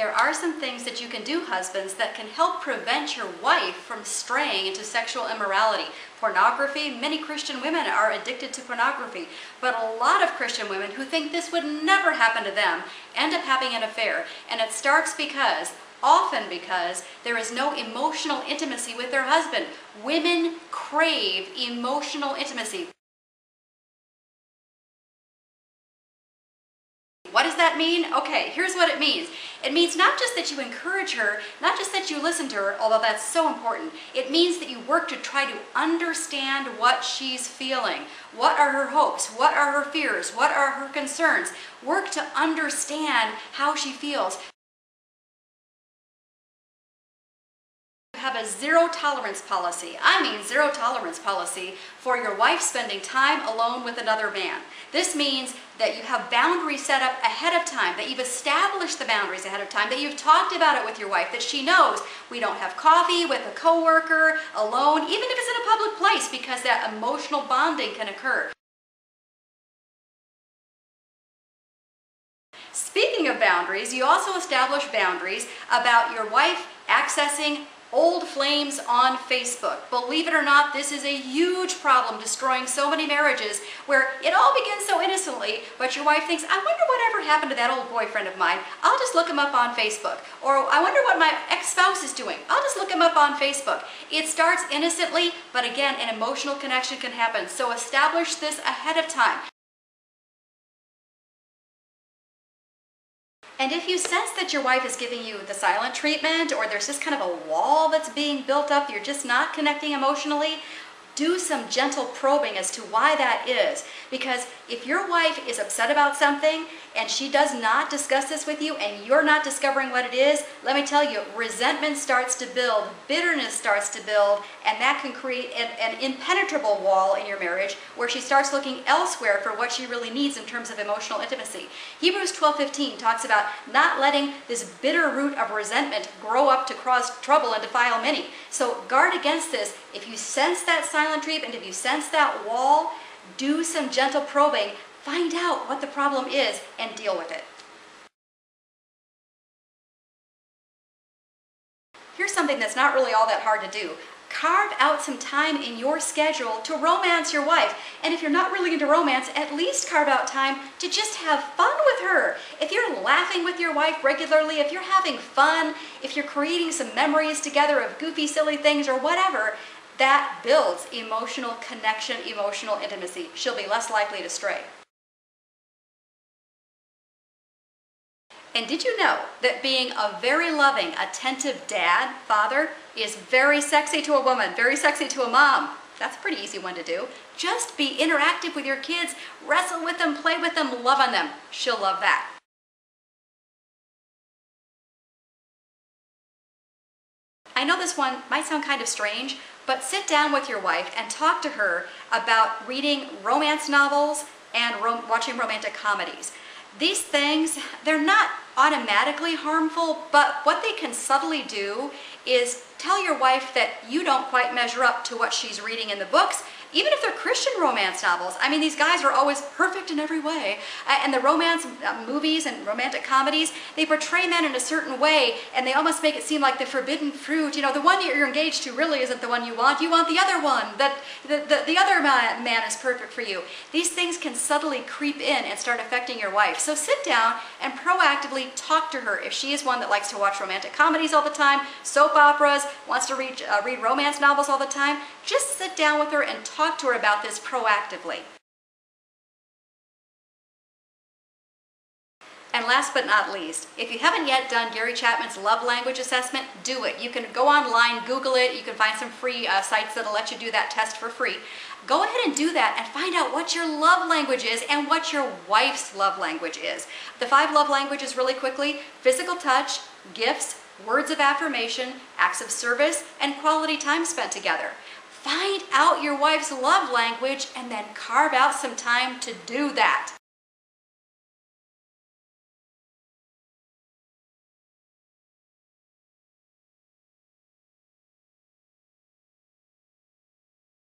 There are some things that you can do, husbands, that can help prevent your wife from straying into sexual immorality. Pornography, many Christian women are addicted to pornography, but a lot of Christian women who think this would never happen to them end up having an affair. And it starts often because there is no emotional intimacy with their husband. Women crave emotional intimacy. What does that mean? Okay, here's what it means. It means not just that you encourage her, not just that you listen to her, although that's so important. It means that you work to try to understand what she's feeling. What are her hopes? What are her fears? What are her concerns? Work to understand how she feels. Have a zero tolerance policy. I mean zero tolerance policy for your wife spending time alone with another man. This means that you have boundaries set up ahead of time, that you've established the boundaries ahead of time, that you've talked about it with your wife, that she knows we don't have coffee with a coworker alone, even if it's in a public place, because that emotional bonding can occur. Speaking of boundaries, you also establish boundaries about your wife accessing old flames on Facebook. Believe it or not, this is a huge problem, destroying so many marriages, where it all begins so innocently, but your wife thinks, I wonder whatever happened to that old boyfriend of mine. I'll just look him up on Facebook. Or I wonder what my ex-spouse is doing. I'll just look him up on Facebook. It starts innocently, but again, an emotional connection can happen. So establish this ahead of time. And if you sense that your wife is giving you the silent treatment, or there's just kind of a wall that's being built up, you're just not connecting emotionally, do some gentle probing as to why that is. Because if your wife is upset about something and she does not discuss this with you and you're not discovering what it is, let me tell you, resentment starts to build, bitterness starts to build, and that can create an impenetrable wall in your marriage where she starts looking elsewhere for what she really needs in terms of emotional intimacy. Hebrews 12:15 talks about not letting this bitter root of resentment grow up to cause trouble and defile many. So guard against this. If you sense that silent treatment, if you sense that wall, do some gentle probing, find out what the problem is, and deal with it. Here's something that's not really all that hard to do. Carve out some time in your schedule to romance your wife. And if you're not really into romance, at least carve out time to just have fun with her. If you're laughing with your wife regularly, if you're having fun, if you're creating some memories together of goofy, silly things or whatever, that builds emotional connection, emotional intimacy. She'll be less likely to stray. And did you know that being a very loving, attentive dad, father, is very sexy to a woman, very sexy to a mom? That's a pretty easy one to do. Just be interactive with your kids, wrestle with them, play with them, love on them. She'll love that. I know this one might sound kind of strange, but sit down with your wife and talk to her about reading romance novels and watching romantic comedies. These things, they're not automatically harmful, but what they can subtly do is tell your wife that you don't quite measure up to what she's reading in the books, even if they're Christian romance novels. I mean, these guys are always perfect in every way. And the romance movies and romantic comedies, they portray men in a certain way, and they almost make it seem like the forbidden fruit. You know, the one that you're engaged to really isn't the one you want. You want the other one. That the other man is perfect for you. These things can subtly creep in and start affecting your wife. So sit down and proactively talk to her. If she is one that likes to watch romantic comedies all the time, soap operas, wants to read romance novels all the time, just sit down with her and talk to her about this proactively. And last but not least, if you haven't yet done Gary Chapman's love language assessment, do it. You can go online, Google it, you can find some free sites that'll let you do that test for free. Go ahead and do that and find out what your love language is and what your wife's love language is. The 5 love languages really quickly: physical touch, gifts, words of affirmation, acts of service, and quality time spent together. Find out your wife's love language and then carve out some time to do that.